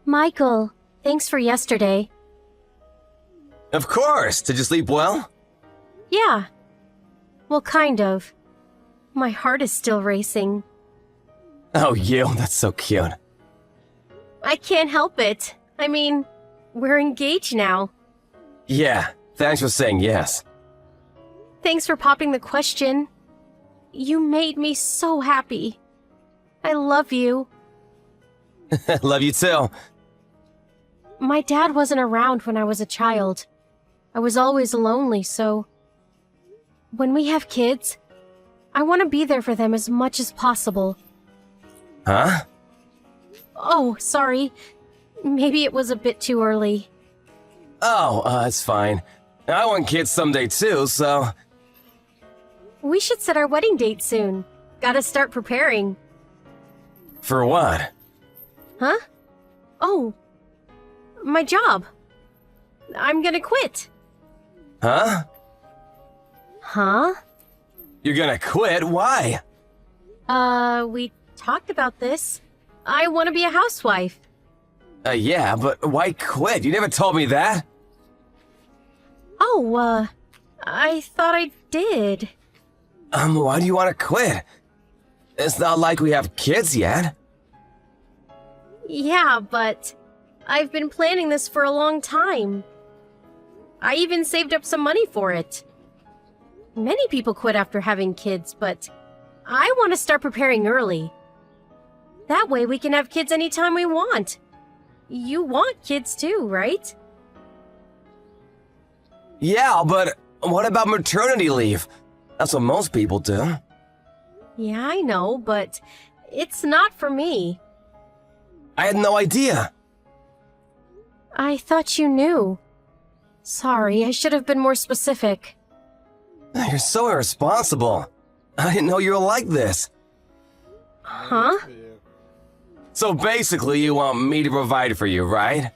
Michael, thanks for yesterday. Of course! Did you sleep well? Yeah. Well, kind of. My heart is still racing. Oh, you, that's so cute. I can't help it. I mean, we're engaged now. Yeah, thanks for saying yes. Thanks for popping the question. You made me so happy. I love you. Love you too. My dad wasn't around when I was a child. I was always lonely, so... When we have kids, I want to be there for them as much as possible. Huh? Oh, sorry. Maybe it was a bit too early. Oh, it's fine. I want kids someday too, so... We should set our wedding date soon. Gotta start preparing. For what? Huh? Oh. My job. I'm gonna quit. Huh? Huh? You're gonna quit? Why? We talked about this. I want to be a housewife. Yeah, but why quit? You never told me that. Oh, I thought I did. Why do you want to quit? It's not like we have kids yet. Yeah, but I've been planning this for a long time. I even saved up some money for it. Many people quit after having kids, but I want to start preparing early. That way we can have kids anytime we want. You want kids too, right? Yeah, but what about maternity leave? That's what most people do. Yeah, I know, but it's not for me. I had no idea. I thought you knew. Sorry, I should have been more specific. You're so irresponsible. I didn't know you were like this. Huh? So basically you want me to provide for you, right?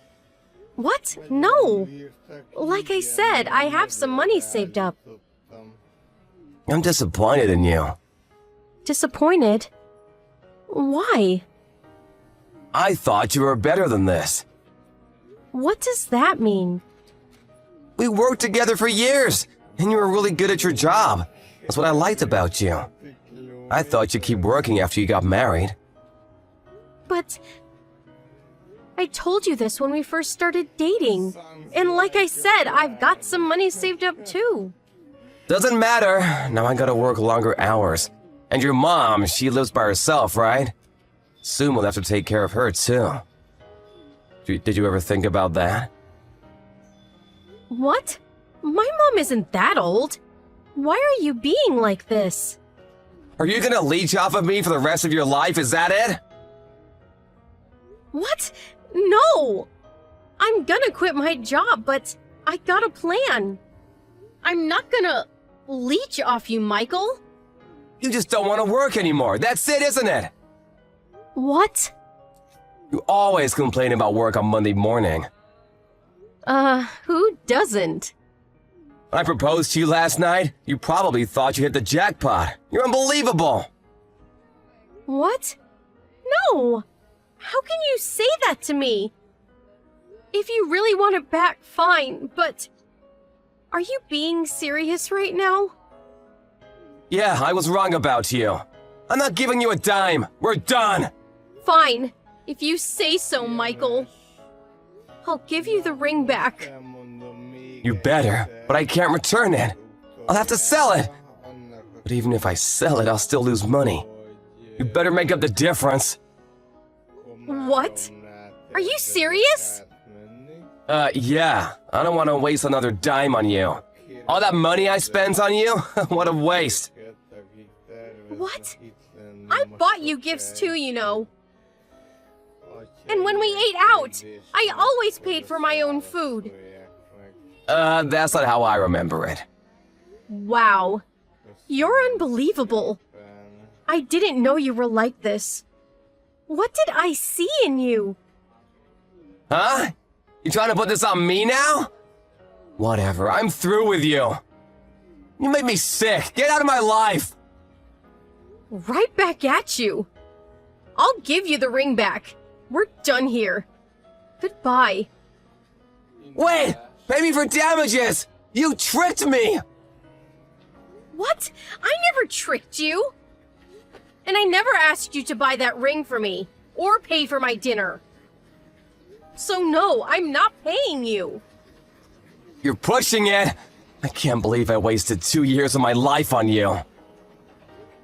What? No. Like I said, I have some money saved up. I'm disappointed in you. Disappointed? Why? I thought you were better than this. What does that mean? We worked together for years, and you were really good at your job. That's what I liked about you. I thought you'd keep working after you got married. But... I told you this when we first started dating. And like I said, I've got some money saved up too. Doesn't matter. Now I gotta work longer hours. And your mom, she lives by herself, right? Soon we'll have to take care of her too. Did you ever think about that? What? My mom isn't that old. Why are you being like this? Are you gonna leech off of me for the rest of your life, is that it? What? No! I'm gonna quit my job, but I got a plan. I'm not gonna leech off you, Michael. You just don't want to work anymore. That's it, isn't it? What? You always complain about work on Monday morning. Who doesn't? When I proposed to you last night, you probably thought you hit the jackpot. You're unbelievable. What? No! How can you say that to me? If you really want it back, fine, but... Are you being serious right now? Yeah, I was wrong about you. I'm not giving you a dime. We're done. Fine. If you say so, Michael. I'll give you the ring back. You better, but I can't return it. I'll have to sell it. But even if I sell it, I'll still lose money. You better make up the difference. What? Are you serious? Yeah. I don't want to waste another dime on you. All that money I spent on you? What a waste. What? I bought you gifts too, you know. And when we ate out, I always paid for my own food. That's not how I remember it. Wow. You're unbelievable. I didn't know you were like this. What did I see in you? Huh? You trying to put this on me now? Whatever, I'm through with you. You made me sick. Get out of my life. Right back at you. I'll give you the ring back. We're done here. Goodbye. Wait! Pay me for damages! You tricked me! What? I never tricked you. And I never asked you to buy that ring for me, or pay for my dinner. So no, I'm not paying you. You're pushing it! I can't believe I wasted 2 years of my life on you.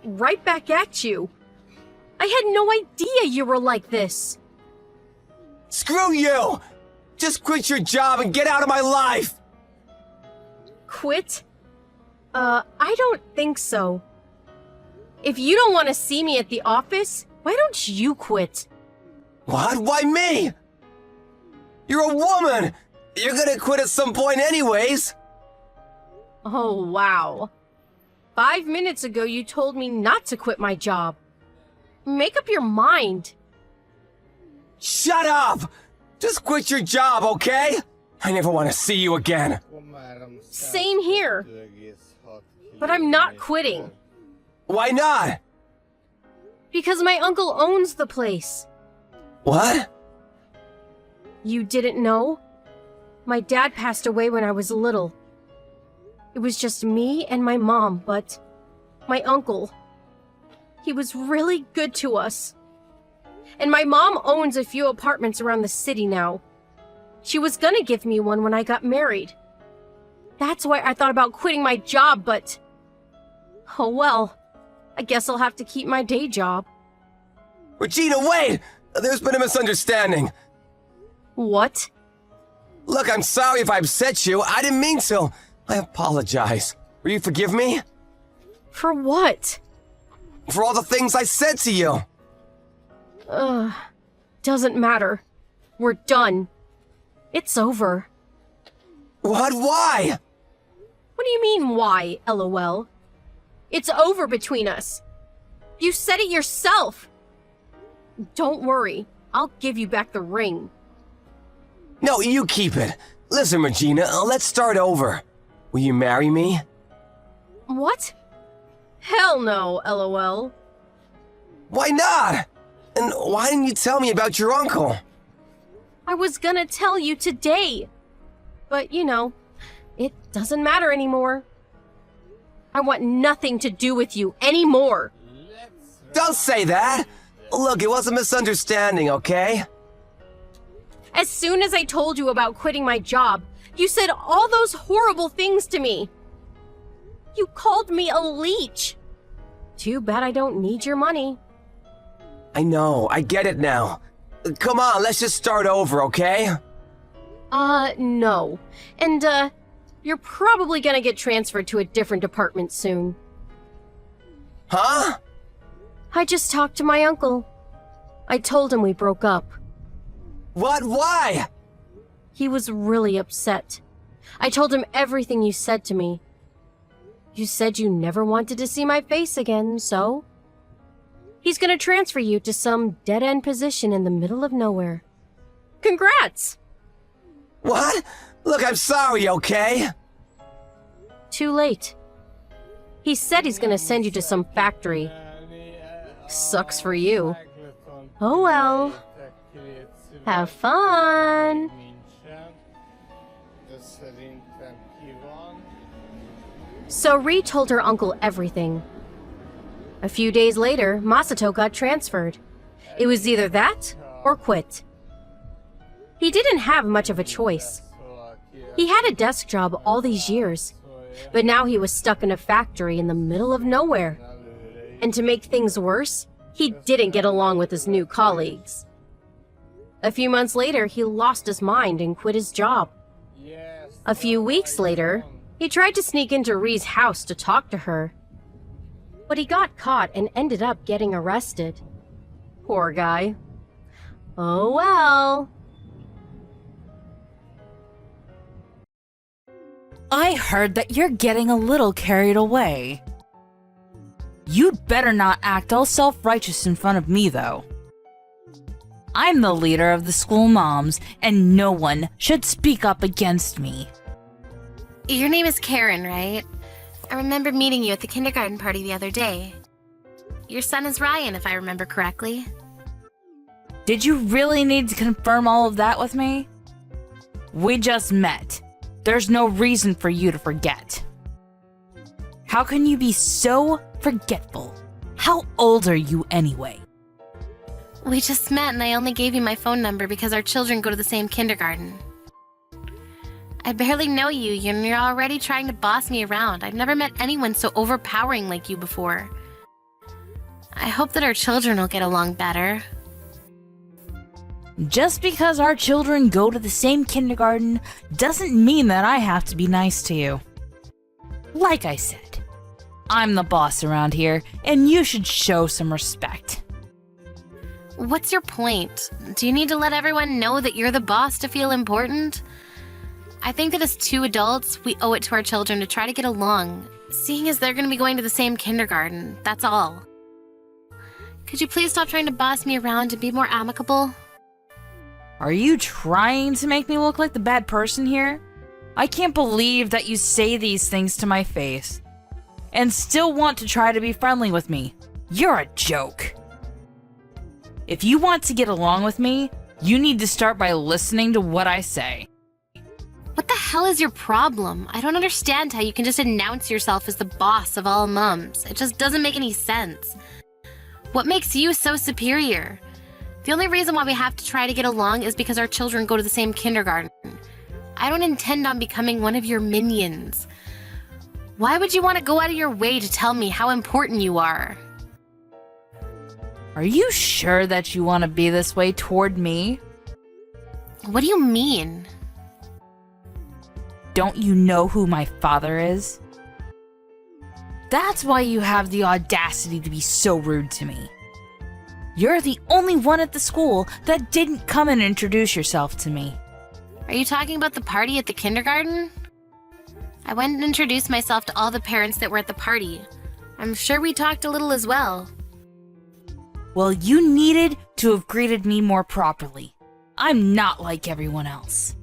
Right back at you. I had no idea you were like this. Screw you! Just quit your job and get out of my life! Quit? I don't think so. If you don't want to see me at the office, why don't you quit? What? Why me? You're a woman! You're gonna quit at some point anyways! Oh, wow. 5 minutes ago you told me not to quit my job. Make up your mind. Shut up! Just quit your job, okay? I never want to see you again. Same here. But I'm not quitting. Why not? Because my uncle owns the place. What? You didn't know? My dad passed away when I was little. It was just me and my mom, but my uncle, he was really good to us. And my mom owns a few apartments around the city now. She was gonna give me one when I got married. That's why I thought about quitting my job, but... oh well, I guess I'll have to keep my day job. Regina, wait! There's been a misunderstanding. What? Look, I'm sorry if I upset you. I didn't mean to. I apologize. Will you forgive me? For what? For all the things I said to you. Doesn't matter. We're done. It's over. What? Why? What do you mean, why, LOL? It's over between us. You said it yourself. Don't worry, I'll give you back the ring. No, you keep it. Listen, Regina, let's start over. Will you marry me? What? Hell no, LOL. Why not? And why didn't you tell me about your uncle? I was gonna tell you today. But, you know, it doesn't matter anymore. I want nothing to do with you anymore. Don't say that! Look, it was a misunderstanding, okay? As soon as I told you about quitting my job, you said all those horrible things to me. You called me a leech. Too bad I don't need your money. I know, I get it now. Come on, let's just start over, okay? No. And, you're probably gonna get transferred to a different department soon. Huh? I just talked to my uncle. I told him we broke up. What? Why? He was really upset. I told him everything you said to me. You said you never wanted to see my face again, so... he's gonna transfer you to some dead-end position in the middle of nowhere. Congrats! What? Look, I'm sorry, okay? Too late. He said he's gonna send you to some factory. Sucks for you. Oh well. Have fun! So Ri told her uncle everything. A few days later, Masato got transferred. It was either that or quit. He didn't have much of a choice. He had a desk job all these years, but now he was stuck in a factory in the middle of nowhere. And to make things worse, he didn't get along with his new colleagues. A few months later, he lost his mind and quit his job. A few weeks later, he tried to sneak into Ri's house to talk to her. But he got caught and ended up getting arrested. Poor guy. Oh well. I heard that you're getting a little carried away. You'd better not act all self-righteous in front of me, though. I'm the leader of the school moms, and no one should speak up against me. Your name is Karen, right? I remember meeting you at the kindergarten party the other day. Your son is Ryan, if I remember correctly. Did you really need to confirm all of that with me? We just met. There's no reason for you to forget. How can you be so forgetful? How old are you anyway? We just met and I only gave you my phone number because our children go to the same kindergarten. I barely know you and you're already trying to boss me around. I've never met anyone so overpowering like you before. I hope that our children will get along better. Just because our children go to the same kindergarten doesn't mean that I have to be nice to you. Like I said, I'm the boss around here, and you should show some respect. What's your point? Do you need to let everyone know that you're the boss to feel important? I think that as two adults, we owe it to our children to try to get along, seeing as they're going to be going to the same kindergarten, that's all. Could you please stop trying to boss me around and be more amicable? Are you trying to make me look like the bad person here? I can't believe that you say these things to my face and still want to try to be friendly with me. You're a joke. If you want to get along with me, you need to start by listening to what I say. What the hell is your problem? I don't understand how you can just announce yourself as the boss of all mums. It just doesn't make any sense. What makes you so superior? The only reason why we have to try to get along is because our children go to the same kindergarten. I don't intend on becoming one of your minions. Why would you want to go out of your way to tell me how important you are? Are you sure that you want to be this way toward me? What do you mean? Don't you know who my father is? That's why you have the audacity to be so rude to me. You're the only one at the school that didn't come and introduce yourself to me. Are you talking about the party at the kindergarten? I went and introduced myself to all the parents that were at the party. I'm sure we talked a little as well. Well, you needed to have greeted me more properly. I'm not like everyone else.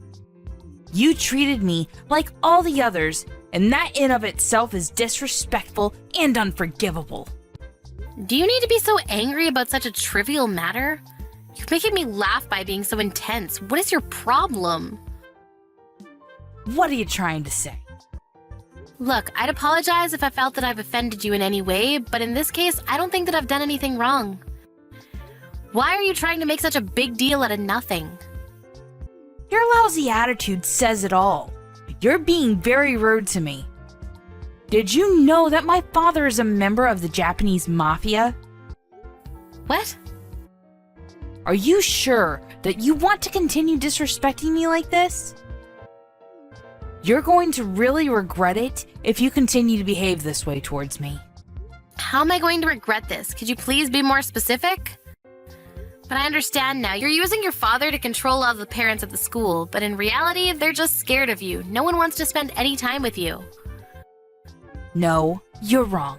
You treated me like all the others, and that in of itself is disrespectful and unforgivable. Do you need to be so angry about such a trivial matter? You're making me laugh by being so intense. What is your problem? What are you trying to say? Look, I'd apologize if I felt that I've offended you in any way, but in this case, I don't think that I've done anything wrong. Why are you trying to make such a big deal out of nothing? Your lousy attitude says it all. You're being very rude to me. Did you know that my father is a member of the Japanese mafia? What? Are you sure that you want to continue disrespecting me like this? You're going to really regret it if you continue to behave this way towards me. How am I going to regret this? Could you please be more specific? But I understand now. You're using your father to control all the parents at the school, but in reality, they're just scared of you. No one wants to spend any time with you. No, you're wrong.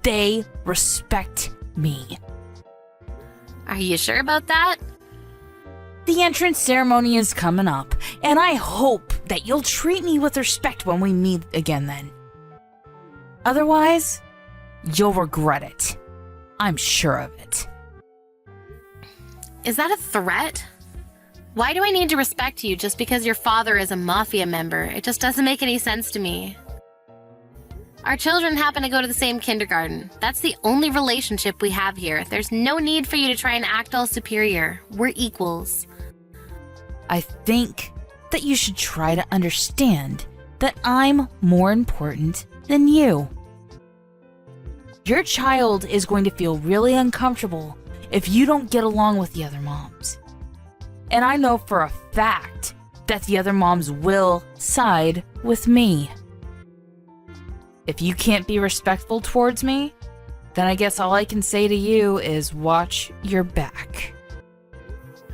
They respect me. Are you sure about that? The entrance ceremony is coming up, and I hope that you'll treat me with respect when we meet again then. Otherwise, you'll regret it. I'm sure of it. Is that a threat? Why do I need to respect you just because your father is a mafia member? It just doesn't make any sense to me. Our children happen to go to the same kindergarten. That's the only relationship we have here. There's no need for you to try and act all superior. We're equals. I think that you should try to understand that I'm more important than you. Your child is going to feel really uncomfortable if you don't get along with the other moms. And I know for a fact that the other moms will side with me. If you can't be respectful towards me, then I guess all I can say to you is watch your back.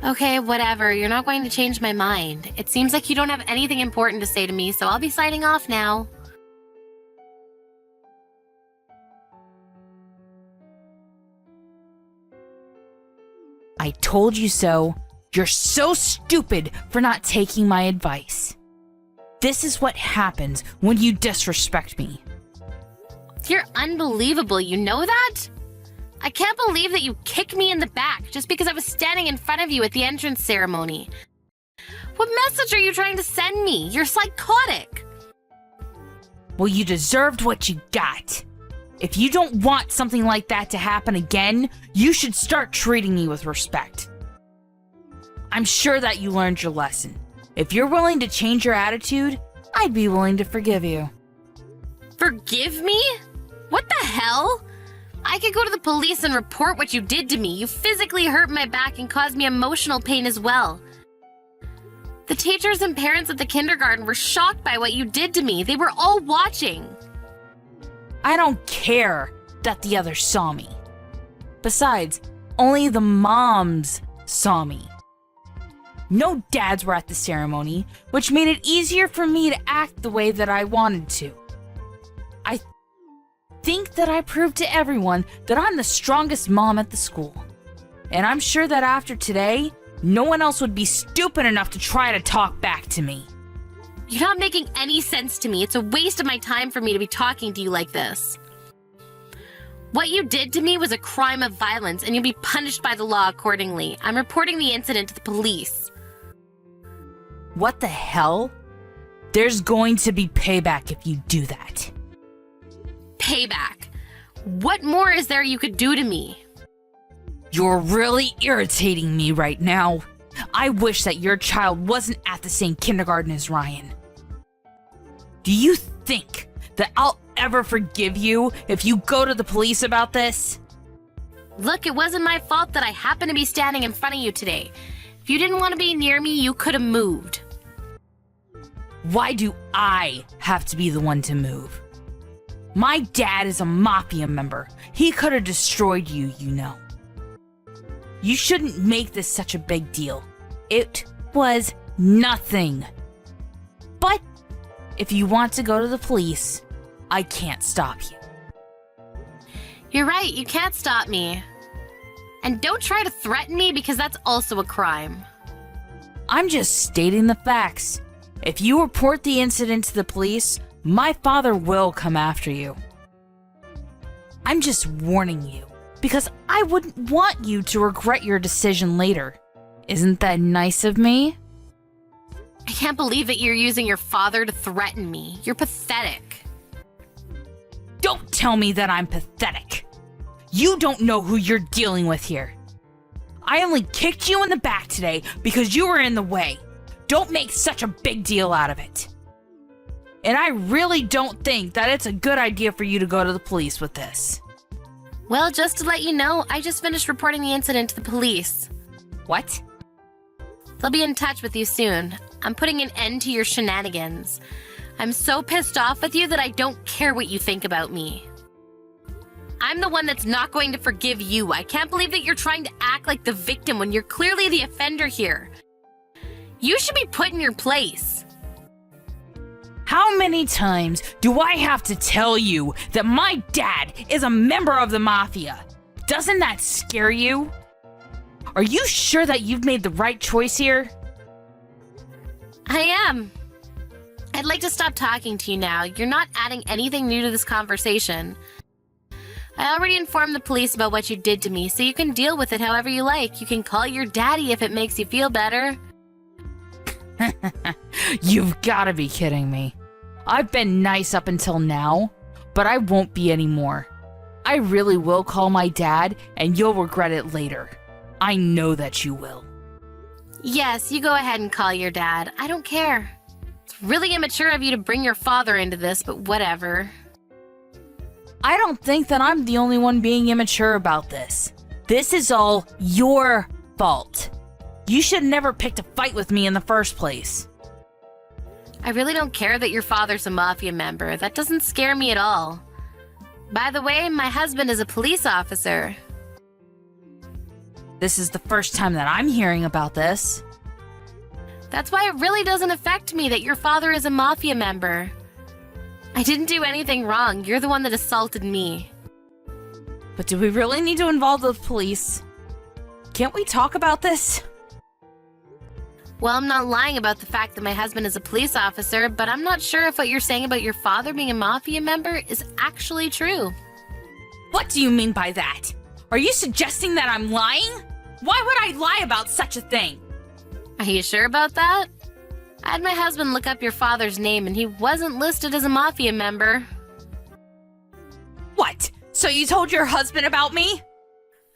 Okay, whatever. You're not going to change my mind. It seems like you don't have anything important to say to me, so I'll be signing off now. I told you so. You're so stupid for not taking my advice. This is what happens when you disrespect me. You're unbelievable, you know that? I can't believe that you kicked me in the back just because I was standing in front of you at the entrance ceremony. What message are you trying to send me? You're psychotic. Well, you deserved what you got. If you don't want something like that to happen again, you should start treating me with respect. I'm sure that you learned your lesson. If you're willing to change your attitude, I'd be willing to forgive you. Forgive me? What the hell? I could go to the police and report what you did to me. You physically hurt my back and caused me emotional pain as well. The teachers and parents at the kindergarten were shocked by what you did to me. They were all watching. I don't care that the others saw me. Besides, only the moms saw me. No dads were at the ceremony, which made it easier for me to act the way that I wanted to. I think that I proved to everyone that I'm the strongest mom at the school. And I'm sure that after today, no one else would be stupid enough to try to talk back to me. You're not making any sense to me. It's a waste of my time for me to be talking to you like this. What you did to me was a crime of violence, and you'll be punished by the law accordingly. I'm reporting the incident to the police. What the hell? There's going to be payback if you do that. Payback? What more is there you could do to me? You're really irritating me right now. I wish that your child wasn't at the same kindergarten as Ryan. Do you think that I'll ever forgive you if you go to the police about this? Look, it wasn't my fault that I happened to be standing in front of you today. If you didn't want to be near me, you could have moved. Why do I have to be the one to move? My dad is a mafia member. He could have destroyed you, you know. You shouldn't make this such a big deal. It was nothing. But if you want to go to the police, I can't stop you. You're right, you can't stop me. And don't try to threaten me because that's also a crime. I'm just stating the facts. If you report the incident to the police, my father will come after you. I'm just warning you, because I wouldn't want you to regret your decision later. Isn't that nice of me? I can't believe that you're using your father to threaten me. You're pathetic. Don't tell me that I'm pathetic. You don't know who you're dealing with here. I only kicked you in the back today because you were in the way. Don't make such a big deal out of it. And I really don't think that it's a good idea for you to go to the police with this. Well, just to let you know, I just finished reporting the incident to the police. What? They'll be in touch with you soon. I'm putting an end to your shenanigans. I'm so pissed off with you that I don't care what you think about me. I'm the one that's not going to forgive you. I can't believe that you're trying to act like the victim when you're clearly the offender here. You should be put in your place. How many times do I have to tell you that my dad is a member of the mafia? Doesn't that scare you? Are you sure that you've made the right choice here? I am. I'd like to stop talking to you now. You're not adding anything new to this conversation. I already informed the police about what you did to me, so you can deal with it however you like. You can call your daddy if it makes you feel better. You've got to be kidding me. I've been nice up until now, but I won't be anymore. I really will call my dad, and you'll regret it later. I know that you will. Yes, you go ahead and call your dad. I don't care. It's really immature of you to bring your father into this, but whatever. I don't think that I'm the only one being immature about this. This is all your fault. You should never picked a fight with me in the first place. I really don't care that your father's a mafia member. That doesn't scare me at all. By the way, my husband is a police officer. This is the first time that I'm hearing about this. That's why it really doesn't affect me that your father is a mafia member. I didn't do anything wrong. You're the one that assaulted me. But do we really need to involve the police? Can't we talk about this? Well, I'm not lying about the fact that my husband is a police officer, but I'm not sure if what you're saying about your father being a mafia member is actually true. What do you mean by that? Are you suggesting that I'm lying? Why would I lie about such a thing? Are you sure about that? I had my husband look up your father's name and he wasn't listed as a mafia member. What? So you told your husband about me?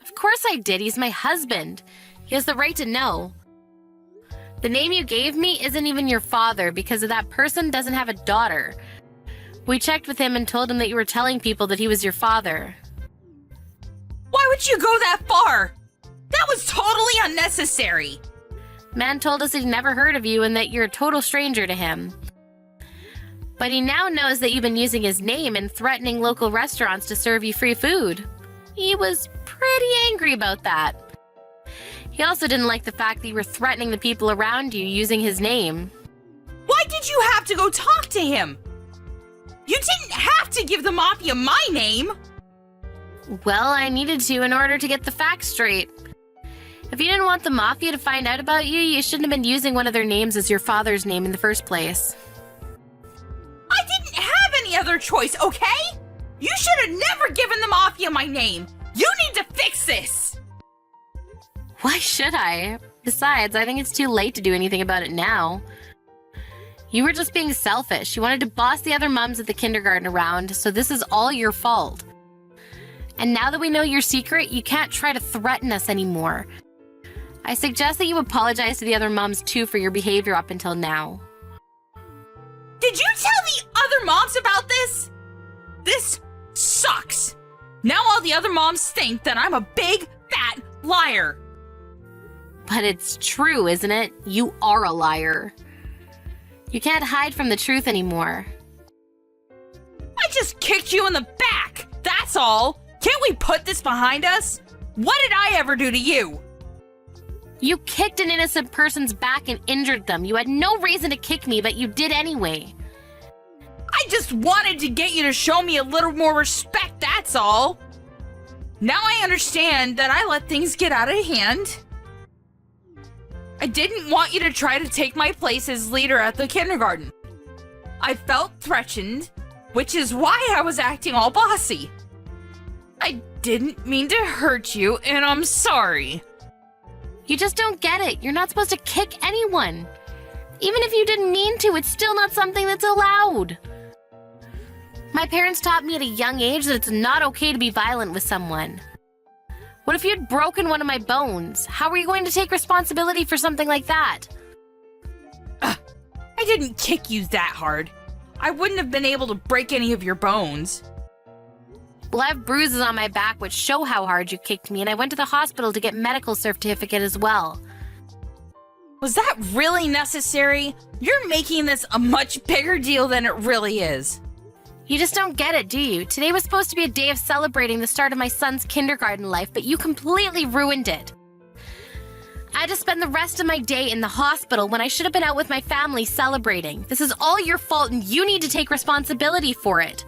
Of course I did. He's my husband. He has the right to know. The name you gave me isn't even your father because that person doesn't have a daughter. We checked with him and told him that you were telling people that he was your father. Why would you go that far? That was totally unnecessary. Man told us he'd never heard of you and that you're a total stranger to him. But he now knows that you've been using his name and threatening local restaurants to serve you free food. He was pretty angry about that. He also didn't like the fact that you were threatening the people around you using his name. Why did you have to go talk to him? You didn't have to give the mafia my name. Well, I needed to in order to get the facts straight. If you didn't want the mafia to find out about you, you shouldn't have been using one of their names as your father's name in the first place. I didn't have any other choice, okay? You should have never given the mafia my name. You need to fix this. Why should I? Besides, I think it's too late to do anything about it now. You were just being selfish. You wanted to boss the other mums at the kindergarten around, so this is all your fault. And now that we know your secret, you can't try to threaten us anymore. I suggest that you apologize to the other moms too for your behavior up until now. Did you tell the other moms about this? This sucks. Now all the other moms think that I'm a big, fat liar. But it's true, isn't it? You are a liar. You can't hide from the truth anymore. I just kicked you in the back, that's all. Can't we put this behind us? What did I ever do to you? You kicked an innocent person's back and injured them. You had no reason to kick me, but you did anyway. I just wanted to get you to show me a little more respect, that's all. Now I understand that I let things get out of hand. I didn't want you to try to take my place as leader at the kindergarten. I felt threatened, which is why I was acting all bossy. I didn't mean to hurt you, and I'm sorry. You just don't get it. You're not supposed to kick anyone. Even if you didn't mean to, it's still not something that's allowed. My parents taught me at a young age that it's not okay to be violent with someone. What if you'd broken one of my bones? How were you going to take responsibility for something like that? I didn't kick you that hard. I wouldn't have been able to break any of your bones. Well, I have bruises on my back which show how hard you kicked me, and I went to the hospital to get medical certificate as well. Was that really necessary? You're making this a much bigger deal than it really is. You just don't get it, do you? Today was supposed to be a day of celebrating the start of my son's kindergarten life, but you completely ruined it. I had to spend the rest of my day in the hospital when I should have been out with my family celebrating. This is all your fault and you need to take responsibility for it.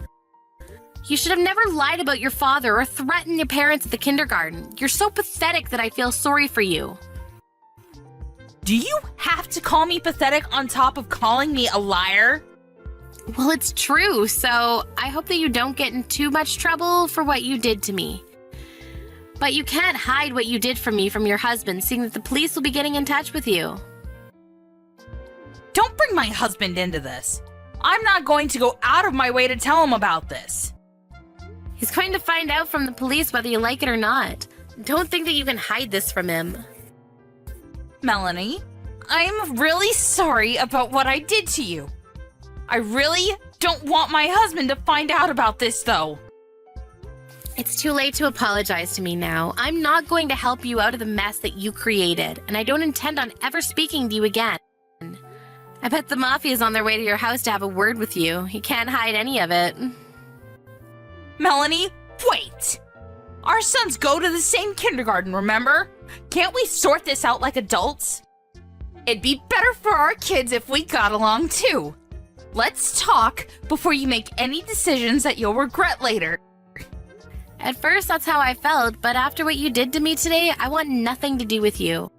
You should have never lied about your father or threatened your parents at the kindergarten. You're so pathetic that I feel sorry for you. Do you have to call me pathetic on top of calling me a liar? Well, it's true, so I hope that you don't get in too much trouble for what you did to me. But you can't hide what you did for me from your husband, seeing that the police will be getting in touch with you. Don't bring my husband into this. I'm not going to go out of my way to tell him about this. He's going to find out from the police whether you like it or not. Don't think that you can hide this from him. Melanie, I'm really sorry about what I did to you. I really don't want my husband to find out about this, though. It's too late to apologize to me now. I'm not going to help you out of the mess that you created, and I don't intend on ever speaking to you again. I bet the Mafia's on their way to your house to have a word with you. You can't hide any of it. Melanie, wait! Our sons go to the same kindergarten, remember? Can't we sort this out like adults? It'd be better for our kids if we got along too. Let's talk before you make any decisions that you'll regret later. At first, that's how I felt, but after what you did to me today, I want nothing to do with you.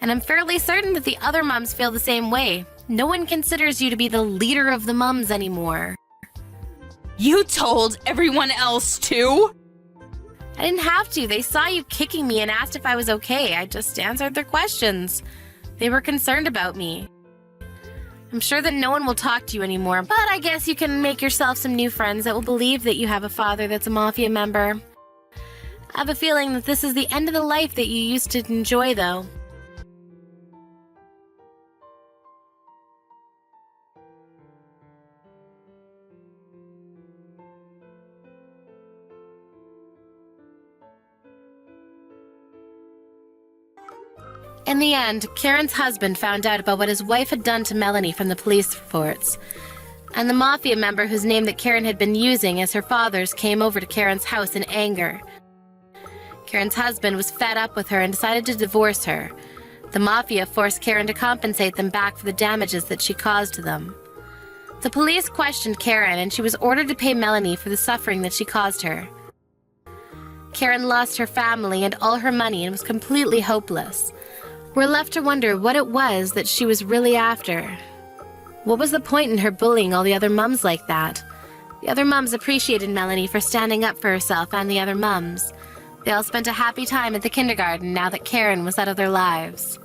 And I'm fairly certain that the other mums feel the same way. No one considers you to be the leader of the mums anymore. You told everyone else too? I didn't have to. They saw you kicking me and asked if I was okay. I just answered their questions. They were concerned about me. I'm sure that no one will talk to you anymore, but I guess you can make yourself some new friends that will believe that you have a father that's a mafia member. I have a feeling that this is the end of the life that you used to enjoy, though. In the end, Karen's husband found out about what his wife had done to Melanie from the police reports. And the mafia member whose name that Karen had been using as her father's came over to Karen's house in anger. Karen's husband was fed up with her and decided to divorce her. The mafia forced Karen to compensate them back for the damages that she caused to them. The police questioned Karen and she was ordered to pay Melanie for the suffering that she caused her. Karen lost her family and all her money and was completely hopeless. We're left to wonder what it was that she was really after. What was the point in her bullying all the other mums like that? The other mums appreciated Melanie for standing up for herself and the other mums. They all spent a happy time at the kindergarten now that Karen was out of their lives.